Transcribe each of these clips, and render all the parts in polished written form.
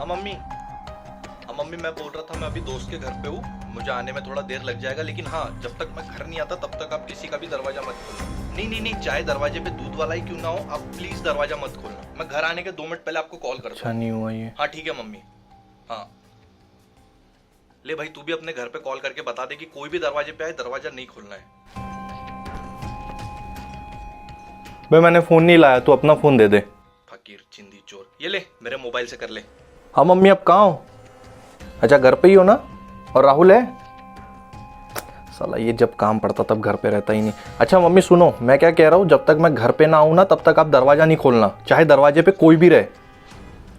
हाँ मम्मी। हाँ मम्मी, मैं बोल रहा था मैं अभी दोस्त के घर पे हूँ, मुझे आने में थोड़ा देर लग जाएगा, लेकिन हाँ जब तक मैं घर नहीं आता तब तक आप किसी का भी दरवाजा मत खोलना। नहीं नहीं नहीं, चाहे दरवाजे पे दूध वाला ही क्यों ना हो, आप प्लीज दरवाजा मत खोलना। मैं घर आने के 2 मिनट पहले आपको कॉल करता अच्छा हूँ। नहीं हुआ ये। हाँ ठीक है मम्मी। हाँ ले भाई, तू भी अपने घर पे कॉल करके बता दे कि कोई भी दरवाजे पे आए दरवाजा नहीं खोलना है। भाई मैंने फोन नहीं लाया, तू अपना फोन दे दे। फकीर चिंदी चोर, ये ले मेरे मोबाइल से कर ले। हाँ मम्मी, अब कहाँ हो? अच्छा घर पे ही हो ना? और राहुल है? साला ये जब काम पड़ता तब घर पे रहता ही नहीं। अच्छा मम्मी सुनो, मैं क्या कह रहा हूँ, जब तक मैं घर पे ना आऊँ ना तब तक आप दरवाज़ा नहीं खोलना, चाहे दरवाजे पे कोई भी रहे।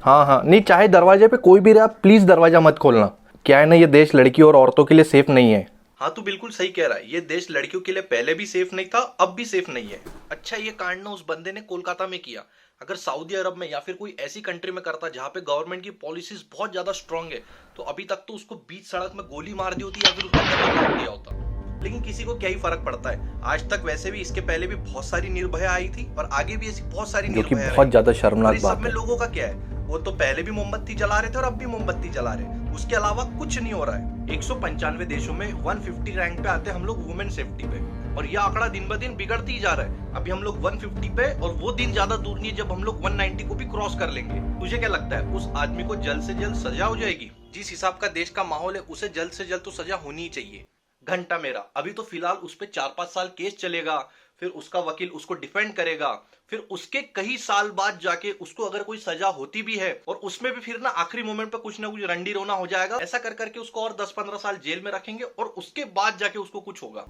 हाँ हाँ, नहीं चाहे दरवाजे पे कोई भी रहे, आप प्लीज़ दरवाज़ा मत खोलना। क्या है ना, ये देश लड़की और औरतों के लिए सेफ नहीं है। हाँ तू बिल्कुल सही कह रहा है, ये देश लड़कियों के लिए पहले भी सेफ नहीं था, अब भी सेफ नहीं है। अच्छा ये कांड ना उस बंदे ने कोलकाता में किया, अगर सऊदी अरब में या फिर कोई ऐसी कंट्री में करता जहां पे गवर्नमेंट की पॉलिसीज बहुत ज्यादा स्ट्रांग है, तो अभी तक तो उसको बीच सड़क में गोली मार दी होती या फिर उसका गला काट दिया होता। लेकिन किसी को क्या ही फर्क पड़ता है, आज तक वैसे भी इसके पहले भी बहुत सारी निर्भया आई थी और आगे भी ऐसी बहुत सारी जो कि निर्भया बहुत ज्यादा और शर्मनाक इस बात सब में है। लोगों का क्या है, वो तो पहले भी मोमबत्ती जला रहे थे और अब भी मोमबत्ती जला रहे हैं, उसके अलावा कुछ नहीं हो रहा है। 195 देशों में 150 रैंक पे आते हैं हम लोग वुमेन सेफ्टी पे, और ये आंकड़ा दिन ब दिन बिगड़ती ही जा रहा है। अभी हम लोग 150 पे, और वो दिन ज्यादा दूर नहीं है जब हम लोग 190 को भी क्रॉस कर लेंगे। तुझे क्या लगता है उस आदमी को जल्द से जल्द सजा हो जाएगी? जिस हिसाब का देश का माहौल है उसे जल्द से जल्द तो सजा होनी ही चाहिए। घंटा मेरा, अभी तो फिलहाल उस पर 4-5 साल केस चलेगा, फिर उसका वकील उसको डिफेंड करेगा, फिर उसके कई साल बाद जाके उसको अगर कोई सजा होती भी है, और उसमें भी फिर ना आखिरी मोमेंट पे कुछ ना कुछ रंडी रोना हो जाएगा, ऐसा कर करके उसको और 10-15 साल जेल में रखेंगे और उसके बाद जाके उसको कुछ होगा।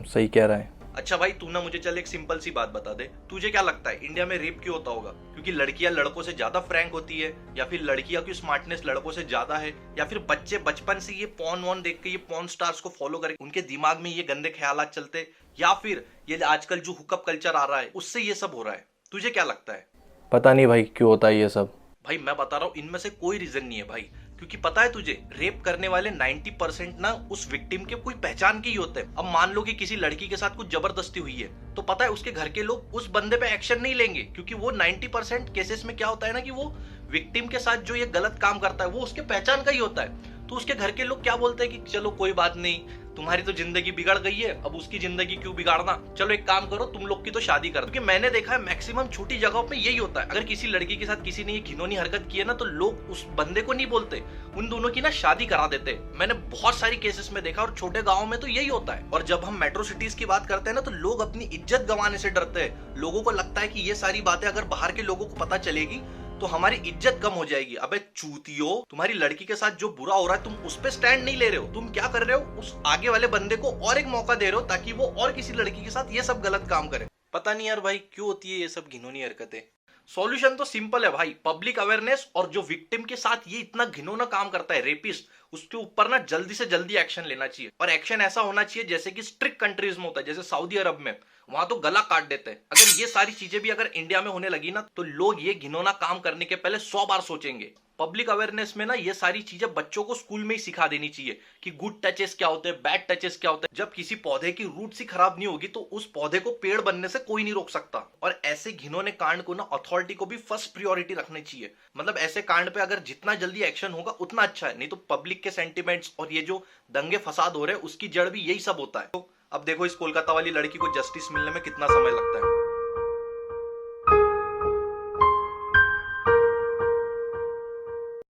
सही कह रहा है। अच्छा भाई तू ना मुझे चल एक सिंपल सी बात बता दे, तुझे क्या लगता है इंडिया में रेप क्यों होता होगा? क्योंकि लड़कियां लड़कों से ज्यादा फ्रैंक होती है, या फिर लड़कियों की स्मार्टनेस लड़कों से ज्यादा है, या फिर बच्चे बचपन से ये पॉर्न वॉर्न देख के, ये पॉर्न स्टार्स को फॉलो करके उनके दिमाग में ये गंदे ख्यालात चलते, या फिर ये आजकल जो हुकअप कल्चर आ रहा है उससे ये सब हो रहा है? तुझे क्या लगता है? पता नहीं भाई क्यों होता है ये सब। भाई मैं बता रहा हूँ, इनमें से कोई रीजन नहीं है भाई, क्योंकि पता है तुझे, रेप करने वाले 90% ना उस विक्टिम के कोई पहचान के ही होते हैं। अब मान लो कि किसी लड़की के साथ कुछ जबरदस्ती हुई है, तो पता है उसके घर के लोग उस बंदे पे एक्शन नहीं लेंगे, क्योंकि वो 90% केसेस में क्या होता है ना कि वो विक्टिम के साथ जो ये गलत काम करता है वो उसके पहचान का ही होता है। तो उसके घर के लोग क्या बोलते हैं कि चलो कोई बात नहीं, तुम्हारी तो जिंदगी बिगड़ गई है, अब उसकी जिंदगी क्यों बिगाड़ना, चलो एक काम करो तुम लोग की तो शादी कर दो। क्योंकि मैंने देखा है मैक्सिमम छोटी जगहों पे यही होता है, अगर किसी लड़की के साथ किसी ने ये घिनौनी हरकत की है ना, तो लोग उस बंदे को नहीं बोलते, उन दोनों की ना शादी करा देते। मैंने बहुत सारी केसेस में देखा, और छोटे गाँव में तो यही होता है। और जब हम मेट्रो सिटीज की बात करते हैं ना, तो लोग अपनी इज्जत गंवाने से डरते हैं। लोगों को लगता है कि ये सारी बातें अगर बाहर के लोगों को पता चलेगी तो हमारी इज्जत कम हो जाएगी। अबे चूतियो, तुम्हारी लड़की के साथ जो बुरा हो रहा है तुम उस पे स्टैंड नहीं ले रहे हो, तुम क्या कर रहे हो, उस आगे वाले बंदे को और एक मौका दे रहे हो ताकि वो और किसी लड़की के साथ ये सब गलत काम करे। पता नहीं यार भाई क्यों होती है ये सब घिनौनी हरकतें। सॉल्यूशन तो सिंपल है भाई, पब्लिक अवेयरनेस, और जो विक्टिम के साथ ये इतना घिनौना काम करता है रेपिस्ट, उसके ऊपर ना जल्दी से जल्दी एक्शन लेना चाहिए। और एक्शन ऐसा होना चाहिए जैसे कि स्ट्रिक्ट कंट्रीज में होता है, जैसे सऊदी अरब में, वहां तो गला काट देते हैं। अगर ये सारी चीजें भी अगर इंडिया में होने लगी ना, तो लोग ये घिनौना काम करने के पहले 100 बार सोचेंगे। पब्लिक अवेयरनेस में ना ये सारी चीजें बच्चों को स्कूल में ही सिखा देनी चाहिए कि गुड टचेस क्या होते हैं, बैड टचेस क्या होते हैं। जब किसी पौधे की रूट्स ही खराब नहीं होगी तो उस पौधे को पेड़ बनने से कोई नहीं रोक सकता। और ऐसे घिनौने कांड को ना अथॉरिटी को भी फर्स्ट प्रायोरिटी रखनी चाहिए। मतलब ऐसे कांड पे अगर जितना जल्दी एक्शन होगा उतना अच्छा है, नहीं तो पब्लिक के सेंटिमेंट्स और ये जो दंगे फसाद हो रहे हैं उसकी जड़ भी यही सब होता है। तो अब देखो इस कोलकाता वाली लड़की को जस्टिस मिलने में कितना समय लगता है।